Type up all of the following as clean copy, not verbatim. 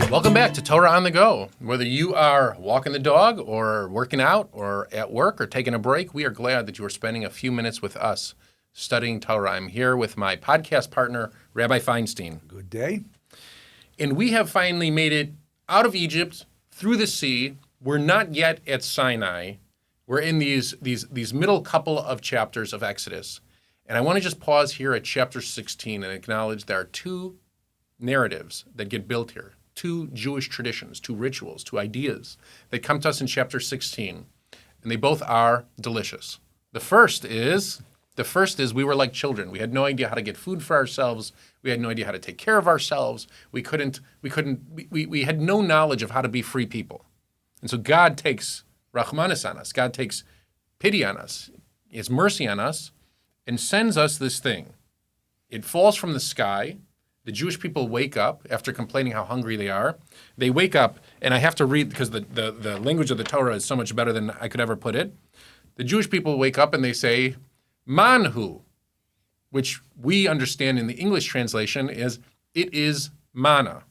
Welcome back to Torah on the Go. Whether you are walking the dog or working out or at work or taking a break, we are glad that you are spending a few minutes with us studying Torah. I'm here with my podcast partner, Rabbi Feinstein. Good day. And we have finally made it out of Egypt, through the sea. We're not yet at Sinai. We're in these middle couple of chapters of Exodus. And I want to just pause here at chapter 16 and acknowledge there are two narratives that get built here. Two Jewish traditions, two rituals, two ideas that come to us in chapter 16, and they both are delicious. The first is we were like children. We had no idea how to get food for ourselves. We had no idea how to take care of ourselves. We had no knowledge of how to be free people. And so God takes Rachmanis on us. God takes pity on us. He has mercy on us and sends us this thing. It falls from the sky. The Jewish people wake up after complaining how hungry they are. They wake up, and I have to read because the language of the Torah is so much better than I could ever put it. The Jewish people wake up and they say, manhu, which we understand in the English translation is, it is manna,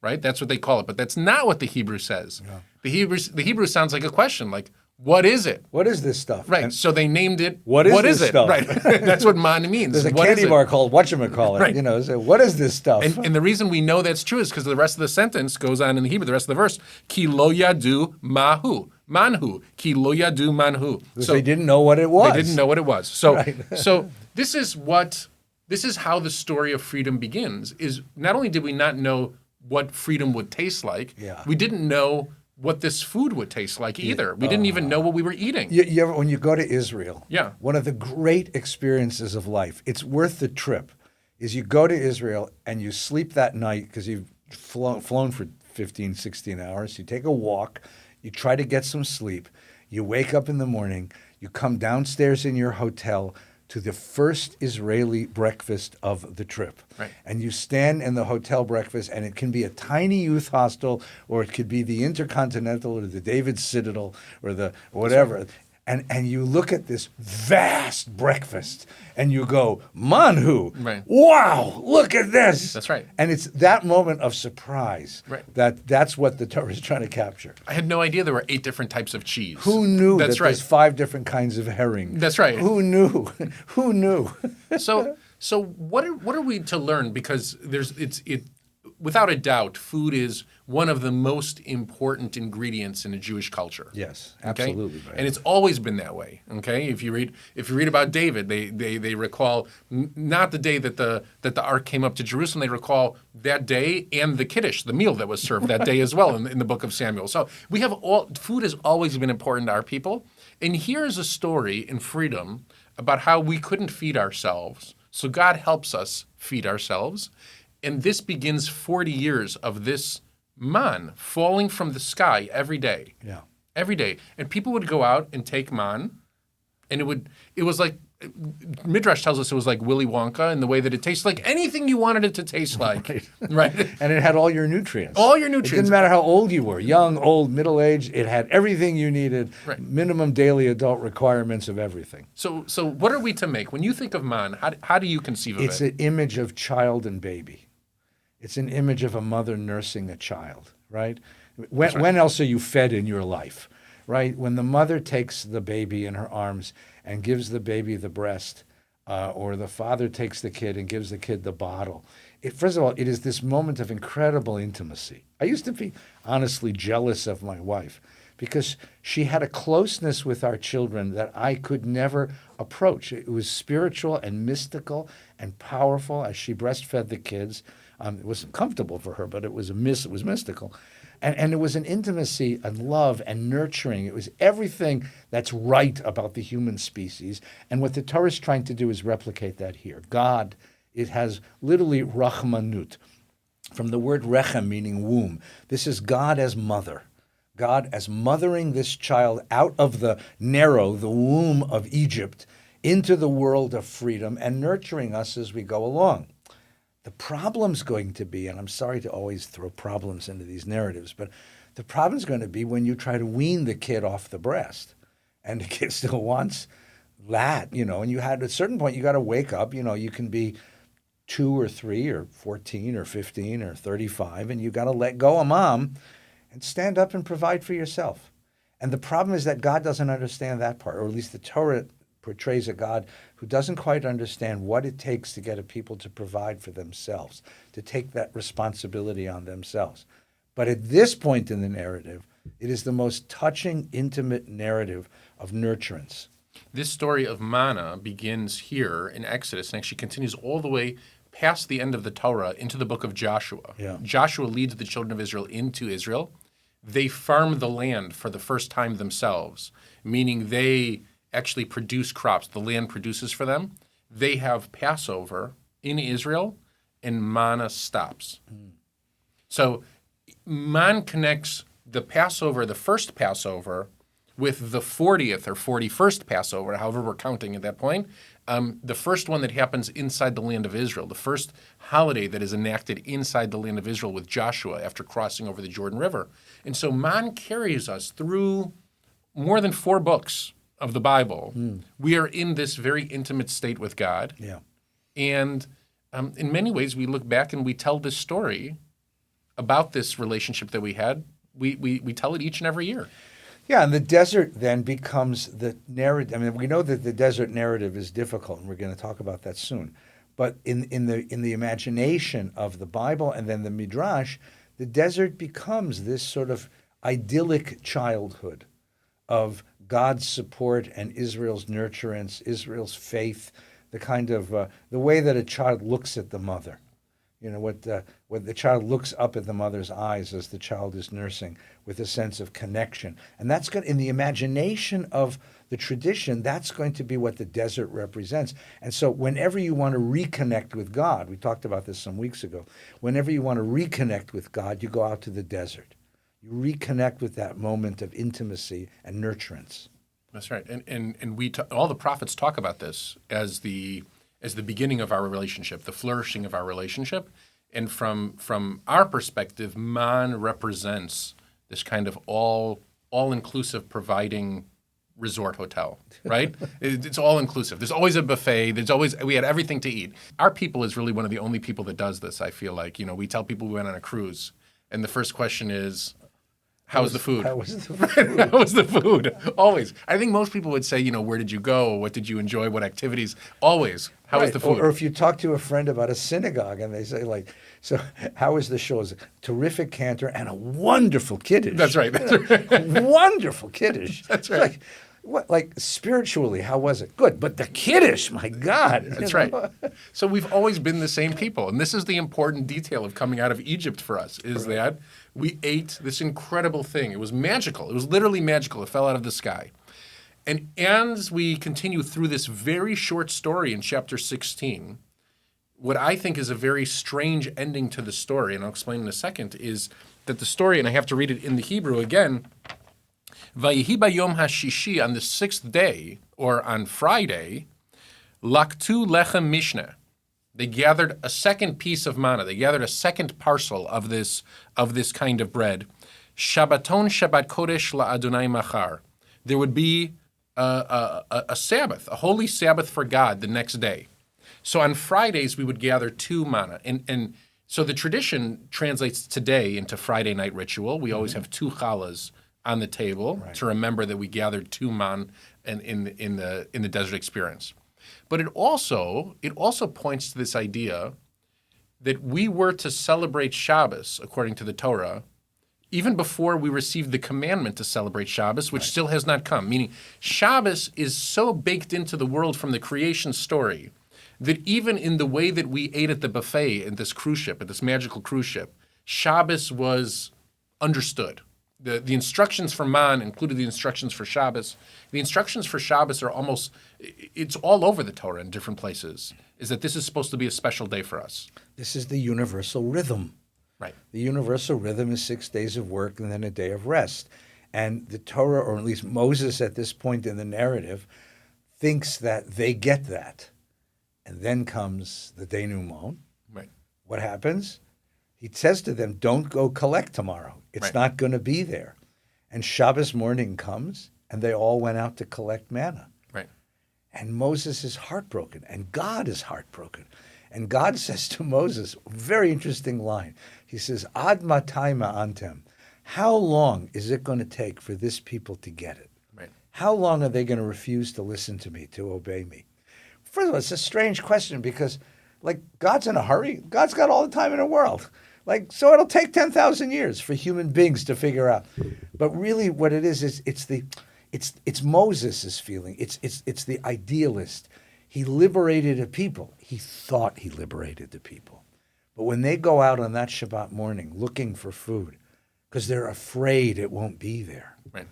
right? That's what they call it, but that's not what the Hebrew says. Yeah. The Hebrew sounds like a question, like, what is it? What is this stuff? Right. And so they named it. What is this it? Stuff? Right. That's what man means. There's a candy bar called whatchamacallit. Right. You know, so what is this stuff? And the reason we know that's true is because the rest of the sentence goes on in the Hebrew. The rest of the verse, ki lo yadu mahu, manhu, ki lo yadu manhu. So they didn't know what it was. They didn't know what it was. So, right. So this is how the story of freedom begins. Is not only did we not know what freedom would taste like, we didn't know what this food would taste like either. We didn't even know what we were eating. You ever, when you go to Israel, yeah, one of the great experiences of life, it's worth the trip, is you go to Israel and you sleep that night because you've flown for 15, 16 hours. You take a walk. You try to get some sleep. You wake up in the morning. You come downstairs in your hotel to the first Israeli breakfast of the trip. Right. And you stand in the hotel breakfast, and it can be a tiny youth hostel, or it could be the Intercontinental or the David Citadel or the whatever. Right. And you look at this vast breakfast, and you go, manhu, right. Wow, look at this. That's right. And it's that moment of surprise right. that's what the Torah is trying to capture. I had no idea there were 8 different types of cheese. Who knew that's that right. there's 5 different kinds of herring? That's right. Who knew? Who knew? So what are we to learn? Because without a doubt, food is one of the most important ingredients in a Jewish culture. Yes, absolutely. Okay? And it's always been that way. Okay, if you read about David, they recall not the day that the ark came up to Jerusalem. They recall that day and the kiddush, the meal that was served that day as well in the book of Samuel. So we have food has always been important to our people. And here's a story in freedom about how we couldn't feed ourselves. So God helps us feed ourselves. And this begins 40 years of this man falling from the sky every day. Yeah. Every day. And people would go out and take man, and it was like, Midrash tells us it was like Willy Wonka in the way that it tastes like anything you wanted it to taste like. Right? And it had all your nutrients. All your nutrients. It didn't matter how old you were, young, old, middle-aged. It had everything you needed, right. Minimum daily adult requirements of everything. So what are we to make? When you think of man, how do you conceive of it? It's an image of child and baby. It's an image of a mother nursing a child, right? When else are you fed in your life, right? When the mother takes the baby in her arms and gives the baby the breast, or the father takes the kid and gives the kid the bottle. First of all, it is this moment of incredible intimacy. I used to be honestly jealous of my wife because she had a closeness with our children that I could never approach. It was spiritual and mystical and powerful as she breastfed the kids. It wasn't comfortable for her, but it was mystical. And it was an intimacy and love and nurturing. It was everything that's right about the human species. And what the Torah is trying to do is replicate that here. God, it has literally rachmanut, from the word rechem, meaning womb. This is God as mother. God as mothering this child out of the womb of Egypt, into the world of freedom and nurturing us as we go along. The problem's going to be, and I'm sorry to always throw problems into these narratives, but the problem's going to be when you try to wean the kid off the breast and the kid still wants that, and you had at a certain point, you got to wake up, you can be 2 or 3 or 14 or 15 or 35, and you got to let go of mom and stand up and provide for yourself. And the problem is that God doesn't understand that part, or at least the Torah portrays a God who doesn't quite understand what it takes to get a people to provide for themselves, to take that responsibility on themselves. But at this point in the narrative, it is the most touching, intimate narrative of nurturance. This story of manna begins here in Exodus and actually continues all the way past the end of the Torah into the book of Joshua. Yeah. Joshua leads the children of Israel into Israel. They farm the land for the first time themselves, meaning they actually produce crops. The land produces for them. They have Passover in Israel, and manna stops. So man connects the Passover, the first Passover, with the 40th or 41st Passover, however we're counting at that point, the first one that happens inside the land of Israel, the first holiday that is enacted inside the land of Israel with Joshua after crossing over the Jordan River. And so man carries us through more than 4 books of the Bible. We are in this very intimate state with God. Yeah. And in many ways, we look back and we tell this story about this relationship that we had. We tell it each and every year. Yeah, and the desert then becomes the narrative. I mean, we know that the desert narrative is difficult, and we're going to talk about that soon. But in the imagination of the Bible and then the Midrash, the desert becomes this sort of idyllic childhood of God's support and Israel's nurturance, Israel's faith, the kind of the way that a child looks at the mother. What the child looks up at the mother's eyes as the child is nursing with a sense of connection. And that's in the imagination of the tradition, that's going to be what the desert represents. And so whenever you want to reconnect with God, we talked about this some weeks ago, whenever you want to reconnect with God, you go out to the desert. You reconnect with that moment of intimacy and nurturance. That's right. And all the prophets talk about this as the beginning of our relationship, the flourishing of our relationship. And from our perspective, man represents this kind of all-inclusive providing resort hotel, right? It's all-inclusive. There's always a buffet. We had everything to eat. Our people is really one of the only people that does this, I feel like. We tell people we went on a cruise, and the first question is, how was the food? How was the food? How was the food? Always. I think most people would say, where did you go? What did you enjoy? What activities? Always. How was the food? Or if you talk to a friend about a synagogue and they say, so how was the show? Terrific cantor and a wonderful kiddush. That's right. Wonderful kiddush. That's right. Spiritually, how was it? Good. But the kiddush, my God. That's right. So we've always been the same people. And this is the important detail of coming out of Egypt for us, is that we ate this incredible thing. It was magical. It was literally magical. It fell out of the sky. And as we continue through this very short story in chapter 16, what I think is a very strange ending to the story, and I'll explain in a second, is that the story, and I have to read it in the Hebrew again, Vayihi bayom hashishi, on the 6th day, or on Friday, laktu lechem mishneh. They gathered a second piece of manna. They gathered a second parcel of this kind of bread. Shabbaton Shabbat Kodesh la'Adonai machar. There would be a Sabbath, a holy Sabbath for God the next day. So on Fridays we would gather 2 manna, and so the tradition translates today into Friday night ritual. We always have 2 challahs on the table to remember that we gathered 2 manna in the desert experience. But it also points to this idea that we were to celebrate Shabbos, according to the Torah, even before we received the commandment to celebrate Shabbos, which still has not come. Meaning Shabbos is so baked into the world from the creation story that even in the way that we ate at the buffet in this cruise ship, at this magical cruise ship, Shabbos was understood. The instructions for man included the instructions for Shabbos. The instructions for Shabbos are it's all over the Torah in different places, is that this is supposed to be a special day for us. This is the universal rhythm. Right. The universal rhythm is 6 days of work and then a day of rest. And the Torah, or at least Moses at this point in the narrative, thinks that they get that. And then comes the denouement. Right. What happens? He says to them, don't go collect tomorrow. It's not going to be there. And Shabbos morning comes, and they all went out to collect manna. Right. And Moses is heartbroken, and God is heartbroken. And God says to Moses, very interesting line. He says, Ad matai ma'antem. How long is it going to take for this people to get it? Right. How long are they going to refuse to listen to me, to obey me? First of all, it's a strange question because, like, God's in a hurry. God's got all the time in the world. Like, so it'll take 10,000 years for human beings to figure out. But really what it is it's Moses' feeling. It's the idealist. He liberated a people. He thought he liberated the people. But when they go out on that Shabbat morning looking for food, because they're afraid it won't be there, Right.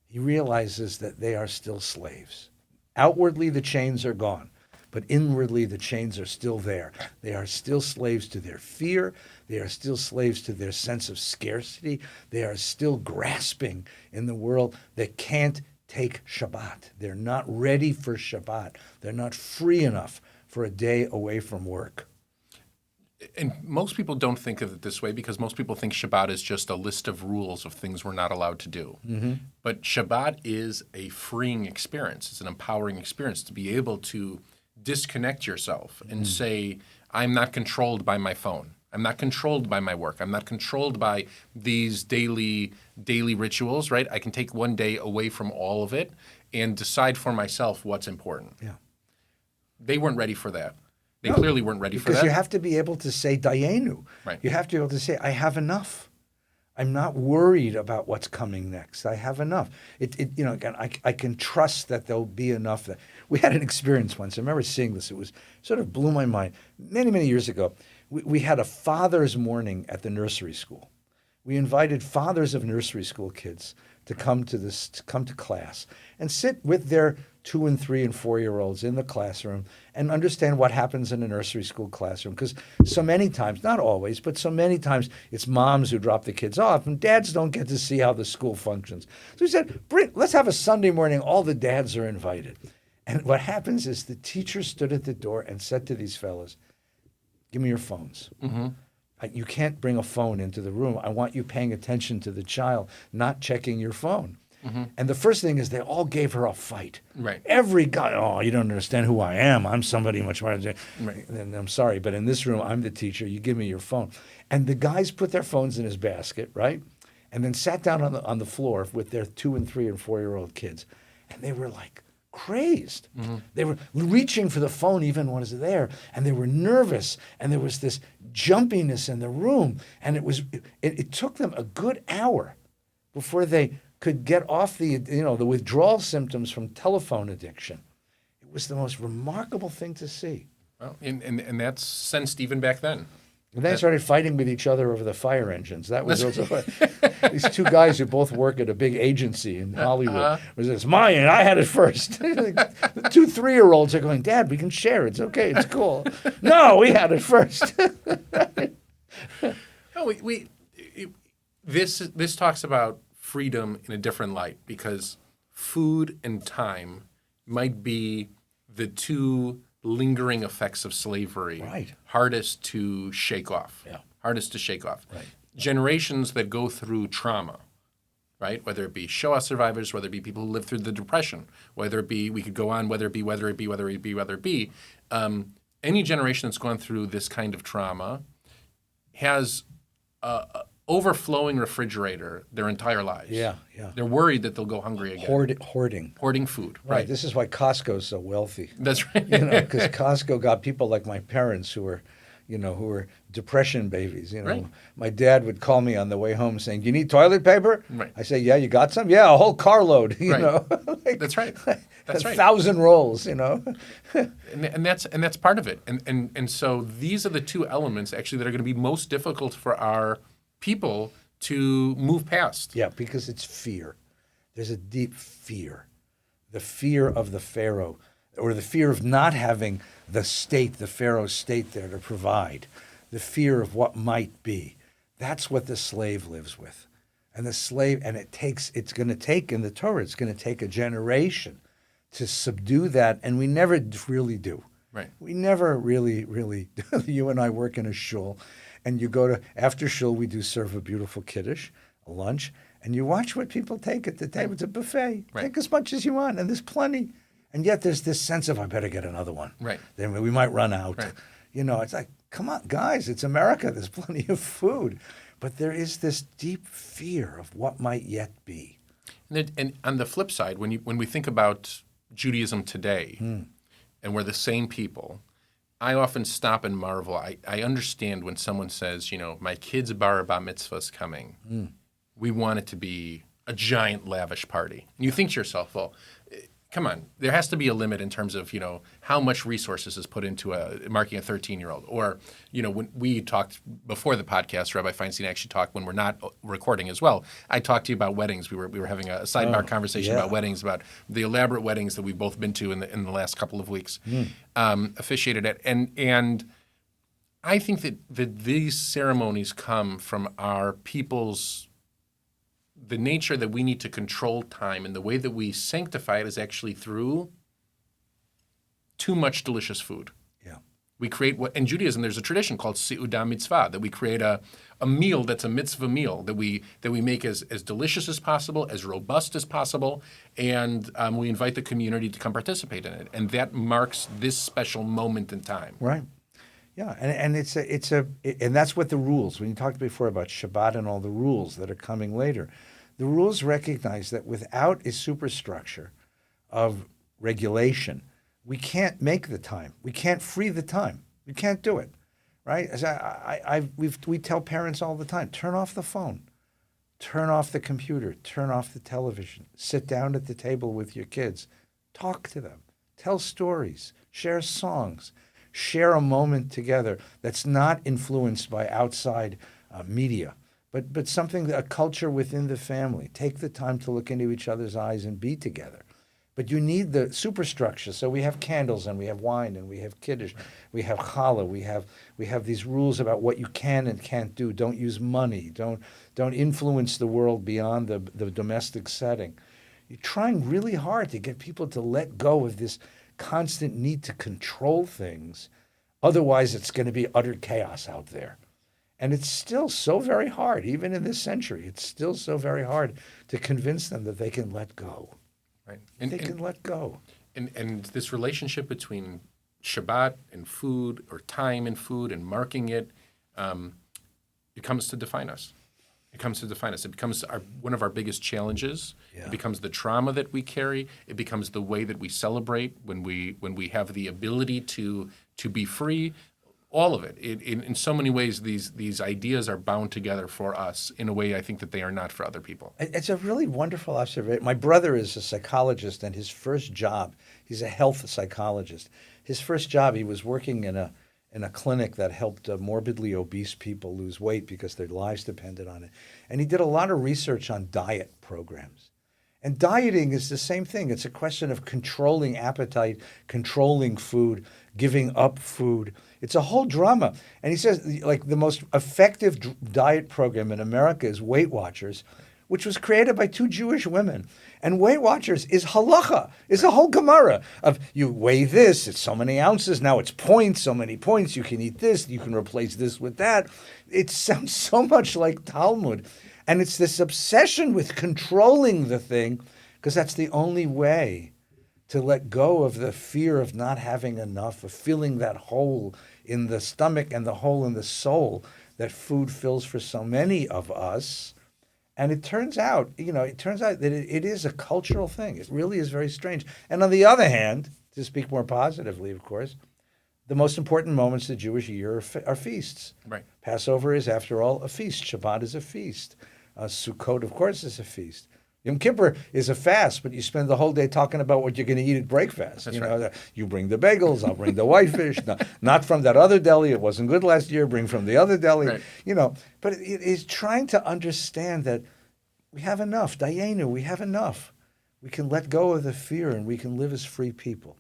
he realizes that they are still slaves. Outwardly, the chains are gone, but inwardly, the chains are still there. They are still slaves to their fear. They are still slaves to their sense of scarcity. They are still grasping in the world that can't take Shabbat. They're not ready for Shabbat. They're not free enough for a day away from work. And most people don't think of it this way because most people think Shabbat is just a list of rules of things we're not allowed to do. Mm-hmm. But Shabbat is a freeing experience. It's an empowering experience to be able to disconnect yourself and say, I'm not controlled by my phone. I'm not controlled by my work. I'm not controlled by these daily rituals, right? I can take one day away from all of it and decide for myself what's important. Yeah. They weren't ready for that. They clearly weren't ready for that. Because you have to be able to say Dayenu. Right. You have to be able to say, I have enough. I'm not worried about what's coming next. I have enough. Again, I can trust that there'll be enough. We had an experience once. I remember seeing this. It was sort of blew my mind. Many, many years ago, we had a father's morning at the nursery school. We invited fathers of nursery school kids to come to class and sit with their 2 and 3 and 4-year-olds in the classroom and understand what happens in a nursery school classroom. Because so many times, not always, but so many times it's moms who drop the kids off and dads don't get to see how the school functions. So we said, let's have a Sunday morning, all the dads are invited. And what happens is the teacher stood at the door and said to these fellas, give me your phones. Mm-hmm. You can't bring a phone into the room. I want you paying attention to the child, not checking your phone. Mm-hmm. And the first thing is they all gave her a fight. Right. Every guy, you don't understand who I am. I'm somebody much more. Right. And I'm sorry, but in this room, I'm the teacher. You give me your phone. And the guys put their phones in his basket, right? And then sat down on the floor with their 2 and 3 and 4-year-old kids. And they were like crazed. Mm-hmm. They were reaching for the phone even when it was there. And they were nervous. And there was this jumpiness in the room. And it took them a good hour before they could get off the withdrawal symptoms from telephone addiction. It was the most remarkable thing to see. Well, and that's sensed even back then. And then they started fighting with each other over the fire engines. That was also these two guys who both work at a big agency in Hollywood. It's mine, and I had it first. The 2 3-year-olds are going, Dad, we can share. It's okay. It's cool. No, we had it first. No, this talks about freedom in a different light because food and time might be the two lingering effects of slavery, right, hardest to shake off. Yeah. Hardest to shake off. Right. Generations that go through trauma, right? Whether it be Shoah survivors, whether it be people who lived through the Depression, whether it be, we could go on, whether it be, any generation that's gone through this kind of trauma has overflowing refrigerator their entire lives. Yeah. They're worried that they'll go hungry again. Hoarding food. Right. This is why Costco's so wealthy. That's right. Because Costco got people like my parents who were depression babies. Right. My dad would call me on the way home saying, "Do you need toilet paper?" Right. I say, "Yeah, you got some?" "Yeah, a whole carload." Right. That's right. That's right. 1,000 rolls. and that's part of it. And so these are the two elements actually that are going to be most difficult for our people to move past. Yeah, because it's fear. There's a deep fear. The fear of the Pharaoh, or the fear of not having the Pharaoh's state there to provide. The fear of what might be. That's what the slave lives with. And it's going to take in the Torah, it's going to take a generation to subdue that, and we never really do. Right. We never really do. You and I work in a shul, and you go to, after shul, we do serve a beautiful kiddush, a lunch, and you watch what people take at the table. It's a buffet. Right. Take as much as you want, and there's plenty. And yet there's this sense of, I better get another one. Right. Then we might run out. Right. It's like, come on, guys, it's America. There's plenty of food. But there is this deep fear of what might yet be. And on the flip side, when we think about Judaism today, and we're the same people, I often stop and marvel. I understand when someone says, my kid's bar mitzvah is coming. We want it to be a giant lavish party. And you think to yourself, well, come on, there has to be a limit in terms of, how much resources is put into marking a 13-year-old. Or, when we talked before the podcast, Rabbi Feinstein actually talked when we're not recording as well. I talked to you about weddings. We were having a sidebar conversation about weddings, about the elaborate weddings that we've both been to in the last couple of weeks, officiated at. And I think that these ceremonies come from our people's the nature that we need to control time, and the way that we sanctify it is actually through too much delicious food. Yeah. We create in Judaism, there's a tradition called Seudah Mitzvah, that we create a meal that's a mitzvah meal, that we make as delicious as possible, as robust as possible, and we invite the community to come participate in it. And that marks this special moment in time. Right. Yeah, and and that's what the rules, when you talked before about Shabbat and all the rules that are coming later, the rules recognize that without a superstructure of regulation, we can't make the time. We can't free the time. We can't do it, right? As we tell parents all the time, turn off the phone, turn off the computer, turn off the television, sit down at the table with your kids, talk to them, tell stories, share songs, share a moment together that's not influenced by outside media, but something, a culture within the family. Take the time to look into each other's eyes and be together. But you need the superstructure. So we have candles and we have wine and we have kiddush, we have challah, we have these rules about what you can and can't do. Don't use money. Don't influence the world beyond the domestic setting. You're trying really hard to get people to let go of this constant need to control things. Otherwise, it's going to be utter chaos out there. And it's still so very hard, even in this century, it's still so very hard to convince them that they can let go. Right. They can let go. And this relationship between Shabbat and food, or time and food, and marking it, it comes to define us. It becomes one of our biggest challenges. Yeah. It becomes the trauma that we carry. It becomes the way that we celebrate when we have the ability to be free. All of it. In so many ways, these ideas are bound together for us in a way I think that they are not for other people. It's a really wonderful observation. My brother is a psychologist, and his first job, he's a health psychologist. His first job, he was working in a clinic that helped morbidly obese people lose weight because their lives depended on it. And he did a lot of research on diet programs. And dieting is the same thing. It's a question of controlling appetite, controlling food, giving up food. It's a whole drama. And he says, like, the most effective diet program in America is Weight Watchers, which was created by two Jewish women. And Weight Watchers is halacha. It's a whole Gemara of, you weigh this, it's so many ounces, now it's points, so many points, you can eat this, you can replace this with that. It sounds so much like Talmud. And it's this obsession with controlling the thing, because that's the only way to let go of the fear of not having enough, of feeling that hole in the stomach and the hole in the soul that food fills for so many of us. And it turns out that it is a cultural thing. It really is very strange. And on the other hand, to speak more positively, of course, the most important moments of the Jewish year are feasts. Right. Passover is, after all, a feast. Shabbat is a feast. Sukkot, of course, is a feast. Yom Kippur is a fast, but you spend the whole day talking about what you're going to eat at breakfast. That's right. You bring the bagels, I'll bring the whitefish. Not from that other deli. It wasn't good last year. Bring from the other deli. Right. But it is trying to understand that we have enough. Dayenu, we have enough. We can let go of the fear and we can live as free people.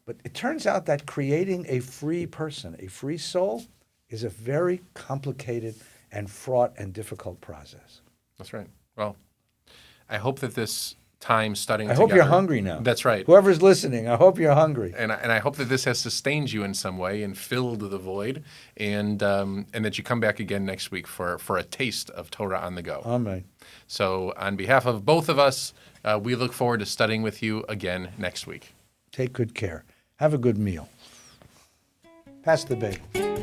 But it turns out that creating a free person, a free soul, is a very complicated and fraught and difficult process. That's right. Well, I hope that this time studying together... I hope you're hungry now. That's right. Whoever's listening, I hope you're hungry. And I hope that this has sustained you in some way and filled the void, and that you come back again next week for a taste of Torah on the go. Amen. So on behalf of both of us, we look forward to studying with you again next week. Take good care. Have a good meal. Pass the bagel.